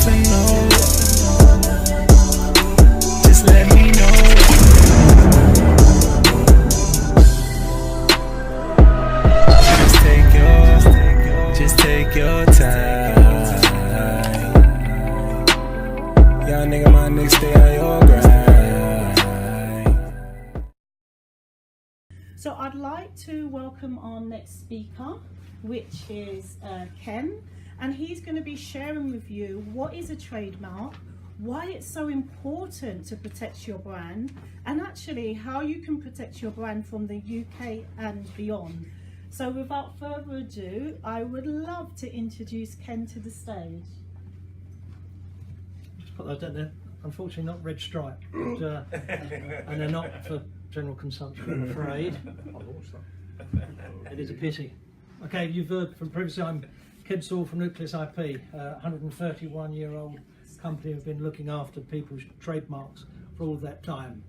yes or no. Just let me know. Just take your time. Young nigga, my nigga, stay on your grind. So I'd like to welcome our next speaker, which is Ken, and he's going to be sharing with you what is a trademark, why it's so important to protect your brand, and actually how you can protect your brand from the UK and beyond. So without further ado, I would love to introduce Ken to the stage. Just put those down there. Unfortunately not red stripe, but, and they're not for general consumption, I'm afraid. It is a pity. Okay, you've heard from previously, I'm ken.sewell from Nucleus-ip, a 131-year-old company who've been looking after people's trademarks for all that time.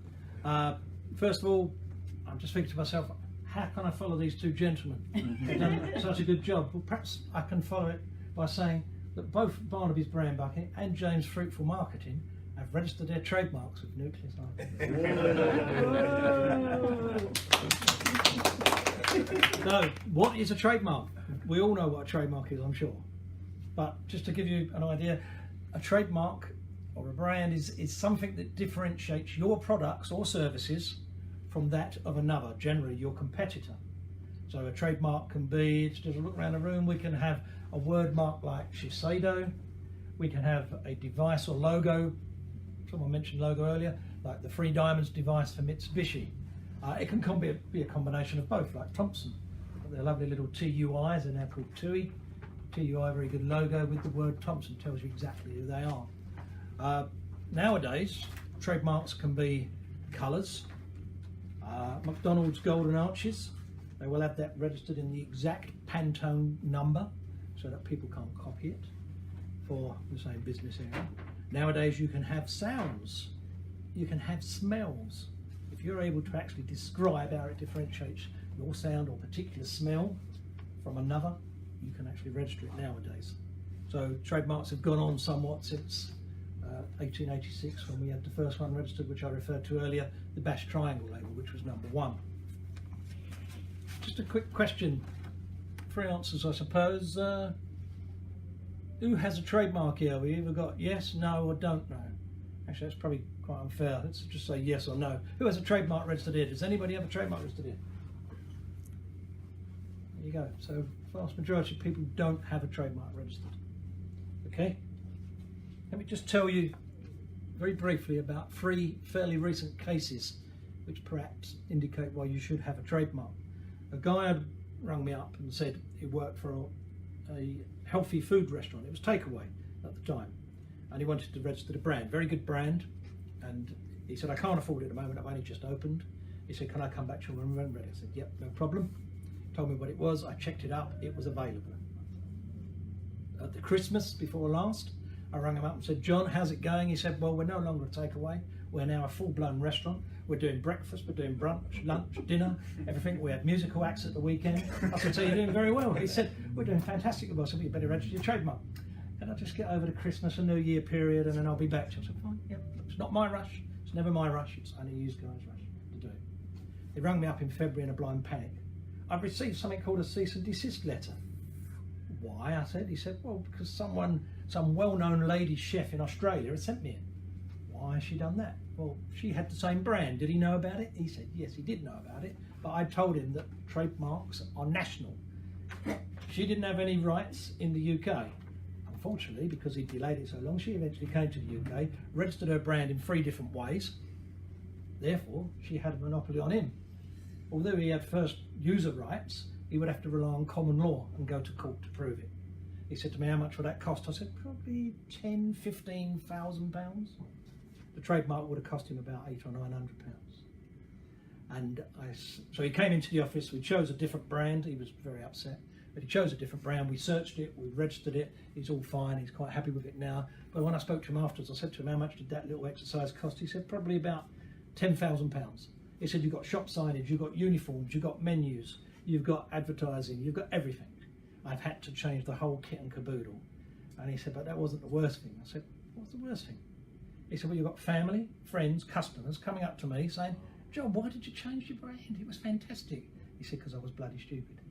First of all, I'm just thinking to myself, how can I follow these two gentlemen? They've done such a good job. Well, perhaps I can follow it by saying that both Barnaby's Brand Bucket and James Fruitful Marketing have registered their trademarks with Nucleus-ip. So, what is a trademark? We all know what a trademark is, I'm sure. But just to give you an idea, a trademark or a brand is something that differentiates your products or services from that of another, generally your competitor. So a trademark can be, just look around the room, we can have a word mark like Shiseido, we can have a device or logo, someone mentioned logo earlier, like the 3 diamonds device for Mitsubishi. It can be a combination of both, like Thompson. Their lovely little TUIs, they're now called TUI. TUI, very good logo with the word Thompson, tells you exactly who they are. Nowadays, trademarks can be colours. McDonald's Golden Arches, they will have that registered in the exact Pantone number so that people can't copy it for the same business area. Nowadays you can have sounds, you can have smells. If you're able to actually describe how it differentiates your sound or particular smell from another, you can actually register it nowadays. So trademarks have gone on somewhat since 1886 when we had the first one registered, which I referred to earlier, the Bash Triangle label, which was #1. Just a quick question, 3 answers I suppose. Who has a trademark here? We either got yes, no or don't know. Actually that's probably quite unfair, let's just say yes or no. Who has a trademark registered here? Does anybody have a trademark registered here? There you go, so the vast majority of people don't have a trademark registered. Okay. Let me just tell you very briefly about 3 fairly recent cases which perhaps indicate why you should have a trademark. A guy had rung me up and said he worked for a healthy food restaurant. It was takeaway at the time, and he wanted to register the brand, very good brand, and he said, I can't afford it at the moment, I've only just opened. He said, can I come back to you when I'm ready? I said, yep, no problem. Told me what it was, I checked it up, it was available. At the Christmas before last, I rang him up and said, John, how's it going? He said, well, we're no longer a takeaway. We're now a full-blown restaurant. We're doing breakfast, we're doing brunch, lunch, dinner, everything. We had musical acts at the weekend. I said, so you're doing very well. He said, we're doing fantastic. I said, well, you better register your trademark. Can I just get over the Christmas and New Year period and then I'll be back? I said, fine, yep. It's not my rush. It's never my rush. It's only you guys' rush to do it. He rang me up in February in a blind panic. I've received something called a cease and desist letter. Why? I said. He said, well, because some well-known lady chef in Australia had sent me it. Why has she done that? Well, she had the same brand. Did he know about it? He said, yes, he did know about it, but I told him that trademarks are national. She didn't have any rights in the UK. Unfortunately, because he delayed it so long, she eventually came to the UK, registered her brand in 3 different ways. Therefore, she had a monopoly on him. Although he had first user rights, he would have to rely on common law and go to court to prove it. He said to me, how much would that cost? I said, probably £10,000–15,000. The trademark would have cost him about £800 or £900. And so he came into the office, we chose a different brand. He was very upset, but he chose a different brand. We searched it, we registered it. He's all fine, he's quite happy with it now. But when I spoke to him afterwards, I said to him, how much did that little exercise cost? He said, probably about £10,000. He said, you've got shop signage, you've got uniforms, you've got menus, you've got advertising, you've got everything. I've had to change the whole kit and caboodle. And he said, but that wasn't the worst thing. I said, what's the worst thing? He said, well, you've got family, friends, customers coming up to me saying, John, why did you change your brand? It was fantastic. He said, because I was bloody stupid.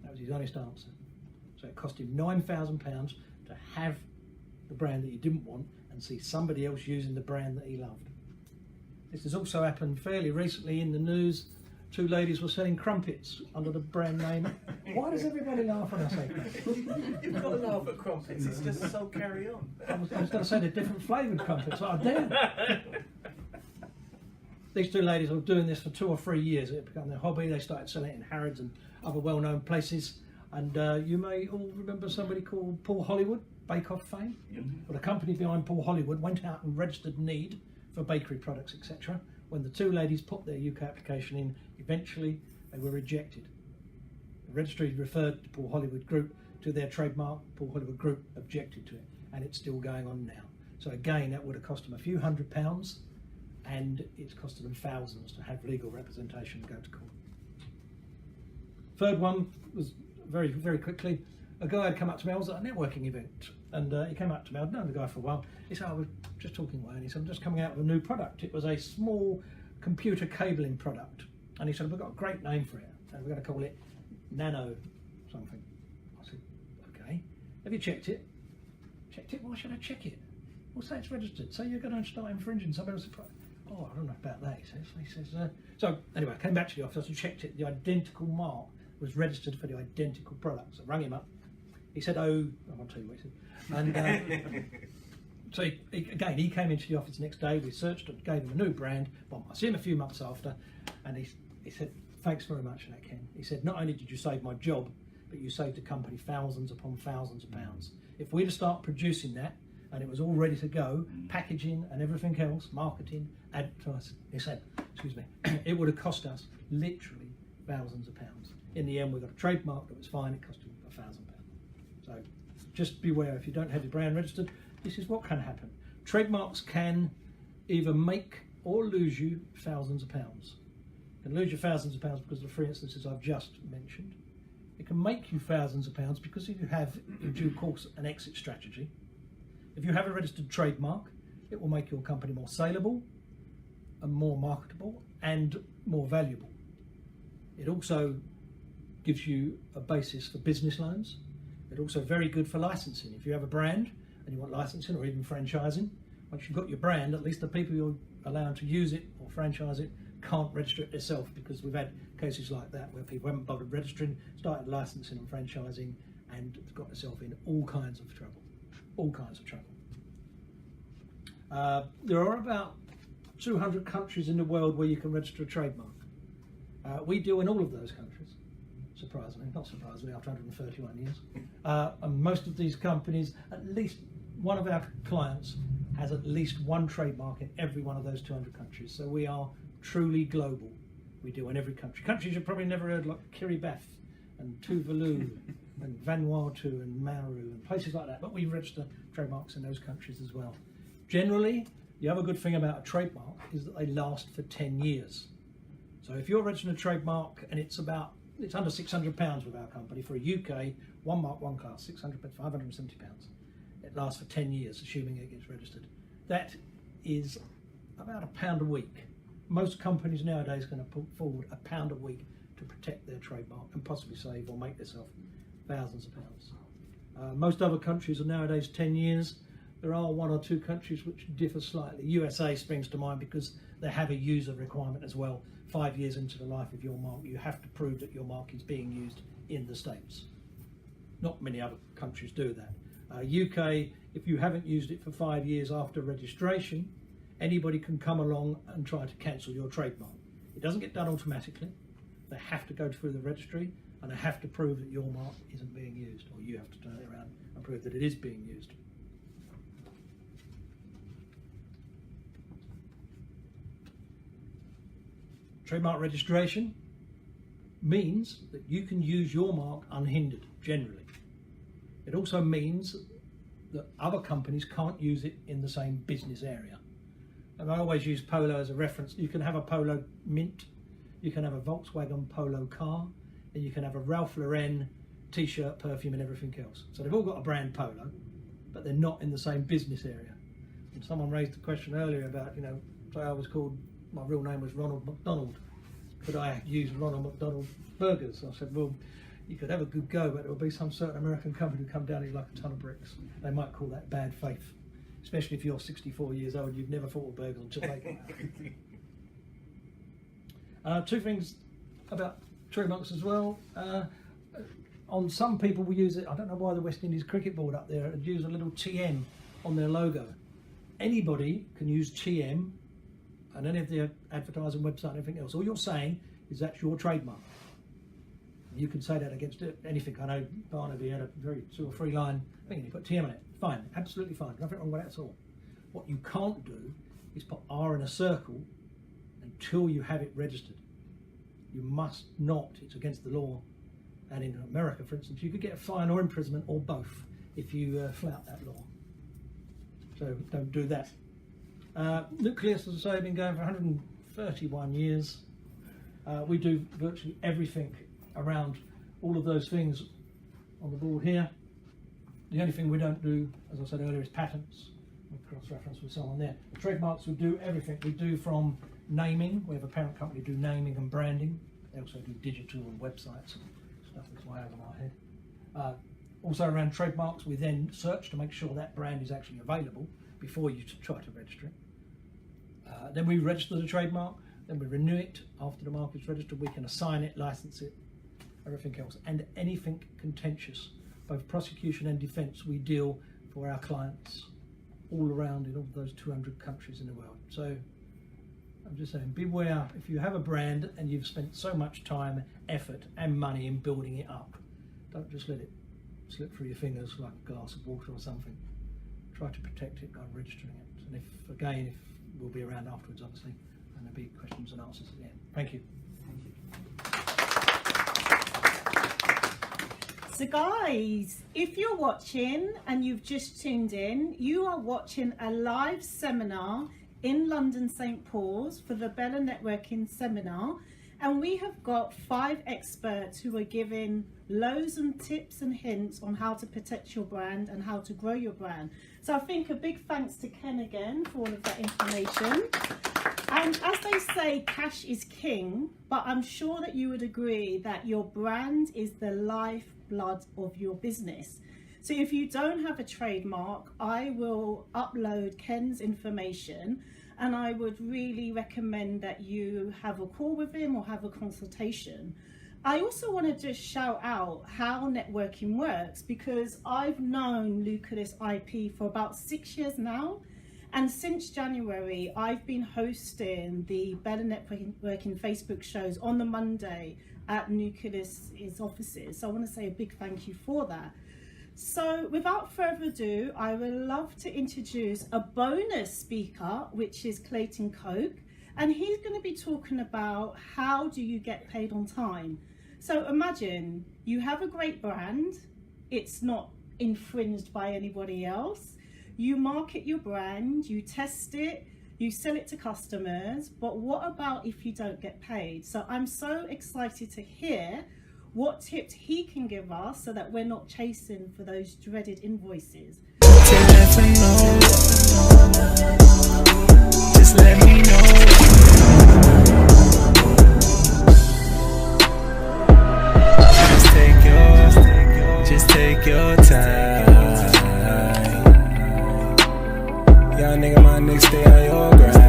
That was his honest answer. So it cost him £9,000 to have the brand that he didn't want and see somebody else using the brand that he loved. This has also happened fairly recently in the news. 2 ladies were selling crumpets under the brand name. Why does everybody laugh when I say crumpets? You've got to laugh at crumpets, it's just so carry on. I was going to say they're different flavoured crumpets. I dare. These 2 ladies were doing this for 2 or 3 years. It became their hobby. They started selling it in Harrods and other well-known places. And you may all remember somebody called Paul Hollywood, Bake Off fame. Yep. Well, the company behind Paul Hollywood went out and registered need for bakery products, etc. When the 2 ladies put their UK application in, eventually they were rejected. The registry referred to Paul Hollywood Group to their trademark. Paul Hollywood Group objected to it, and it's still going on now. So again, that would have cost them a few £100s, and it's costed them thousands to have legal representation and go to court. Third one was very, very quickly. A guy had come up to me. I was at a networking event, and he came up to me. I'd known the guy for a while. He said, I was just talking away, and he said, I'm just coming out with a new product. It was a small computer cabling product. And he said, we've got a great name for it, and we're going to call it Nano something. I said, okay. Have you checked it? Checked it? Why should I check it? Well, say it's registered. Say you're going to start infringing somebody else's product. Oh, I don't know about that, he says. So anyway, I came back to the office and checked it. The identical mark was registered for the identical product. So I rang him up. He said, oh, I won't tell you what he said. And so he came into the office the next day. We searched and gave him a new brand. Well, I see him a few months after, and he said, thanks very much for that, Ken. He said, not only did you save my job, but you saved the company thousands upon thousands of pounds. If we'd have started producing that, and it was all ready to go, packaging and everything else, marketing, advertising, he said, excuse me, it would have cost us literally thousands of pounds. In the end, we got a trademark that was fine. It cost him £1,000. So just beware, if you don't have your brand registered, this is what can happen. Trademarks can either make or lose you thousands of pounds. It can lose you thousands of pounds because of the 3 instances I've just mentioned. It can make you thousands of pounds because if you have, in due course, an exit strategy. If you have a registered trademark, it will make your company more saleable and more marketable and more valuable. It also gives you a basis for business loans. It's also very good for licensing. If you have a brand and you want licensing or even franchising, once you've got your brand, at least the people you're allowed to use it or franchise it can't register it themselves, because we've had cases like that where people haven't bothered registering, started licensing and franchising, and got themselves in all kinds of trouble. All kinds of trouble. There are about 200 countries in the world where you can register a trademark. We do in all of those countries, surprisingly, not surprisingly, after 131 years. And most of these companies, at least one of our clients has at least one trademark in every one of those 200 countries. So we are truly global. We do in every country. Countries you've probably never heard, like Kiribati and Tuvalu and Vanuatu and Nauru and places like that, but we register trademarks in those countries as well. Generally, the other good thing about a trademark is that they last for 10 years. So if you're registering a trademark and it's under £600 with our company for a UK, one mark, one class, £570. It lasts for 10 years, assuming it gets registered. That is about £1 a week. Most companies nowadays are going to put forward £1 a week to protect their trademark and possibly save or make themselves thousands of pounds. Most other countries are nowadays 10 years. There are 1 or 2 countries which differ slightly. USA springs to mind because they have a user requirement as well. 5 years into the life of your mark, you have to prove that your mark is being used in the States. Not many other countries do that. UK, if you haven't used it for 5 years after registration, anybody can come along and try to cancel your trademark. It doesn't get done automatically. They have to go through the registry and they have to prove that your mark isn't being used, or you have to turn it around and prove that it is being used. Trademark registration means that you can use your mark unhindered, generally. It also means that other companies can't use it in the same business area. And I always use Polo as a reference. You can have a Polo Mint, you can have a Volkswagen Polo car, and you can have a Ralph Lauren t-shirt, perfume and everything else. So they've all got a brand Polo, but they're not in the same business area. And someone raised a question earlier about, say I was called, my real name was Ronald McDonald, could I use Ronald McDonald Burgers? I said, well, you could have a good go, but there will be some certain American company who come down here like a ton of bricks. They might call that bad faith, especially if you're 64 years old, you've never thought of burgers until they come. Two things about trademarks as well. On some people we use it, I don't know why the West Indies cricket board up there would use a little TM on their logo. Anybody can use TM and any of their advertising website and everything else. All you're saying is that's your trademark. You can say that against anything. I know Barnaby had a very 2 or 3 line thing and he put TM on it. Fine, absolutely fine. Nothing wrong with that at all. What you can't do is put R in a circle until you have it registered. You must not, it's against the law. And in America, for instance, you could get a fine or imprisonment or both if you flout that law. So don't do that. Nucleus, as I say, have been going for 131 years. We do virtually everything around all of those things on the board here. The only thing we don't do, as I said earlier, is patents. We'll cross-reference with someone there. Trademarks, we do everything. We do from naming. We have a parent company do naming and branding. They also do digital and websites and stuff that's way over my head. Also around trademarks, we then search to make sure that brand is actually available before you try to register it. Then we register the trademark, then we renew it. After the mark is registered, we can assign it, license it, everything else. And anything contentious, both prosecution and defence, we deal for our clients all around in all those 200 countries in the world. So I'm just saying, beware if you have a brand and you've spent so much time, effort and money in building it up. Don't just let it slip through your fingers like a glass of water or something. Try to protect it by registering it. And if we'll be around afterwards, obviously, and there'll be questions and answers at the end. Thank you. So guys, if you're watching and you've just tuned in, you are watching a live seminar in London St Paul's for the Bella Networking Seminar, and we have got 5 experts who are giving loads of tips and hints on how to protect your brand and how to grow your brand. So I think a big thanks to Ken again for all of that information. And as they say, cash is king, but I'm sure that you would agree that your brand is the lifeblood of your business. So if you don't have a trademark, I will upload Ken's information, and I would really recommend that you have a call with him or have a consultation. I also want to just shout out how networking works, because I've known Nucleus-ip for about 6 years now. And since January, I've been hosting the BellaNetworking Facebook shows on the Monday at Nucleus' offices. So I want to say a big thank you for that. So without further ado, I would love to introduce a bonus speaker, which is Clayton Coke. And he's going to be talking about how do you get paid on time. So imagine you have a great brand. It's not infringed by anybody else. You market your brand, you test it, you sell it to customers, but what about if you don't get paid? So I'm so excited to hear what tips he can give us so that we're not chasing for those dreaded invoices. Just let me know. Just take your time. Young nigga, my niggas stay on your grind.